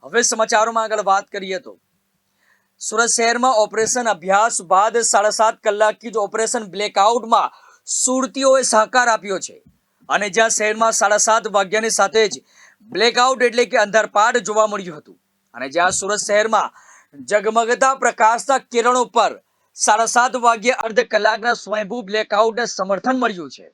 હવે સમાચારોમાં આગળ વાત કરીએ તો સુરત શહેરમાં ઓપરેશન અભ્યાસ બાદ 7.5 કલાકથી જ ઓપરેશન બ્લેકઆઉટમાં સુરતીઓએ સહકાર આપ્યો છે અને જ્યાં શહેરમાં 7:30 વાગ્યાની સાથે જ બ્લેકઆઉટ એટલે કે અંધારપાટ જોવા મળ્યું હતું અને જ્યાં સુરત શહેરમાં ઝગમગતા પ્રકાશના કિરણો પર 7:30 વાગ્યે અર્ધ કલાકના સ્વયંભૂ બ્લેકઆઉટને સમર્થન મળ્યું છે,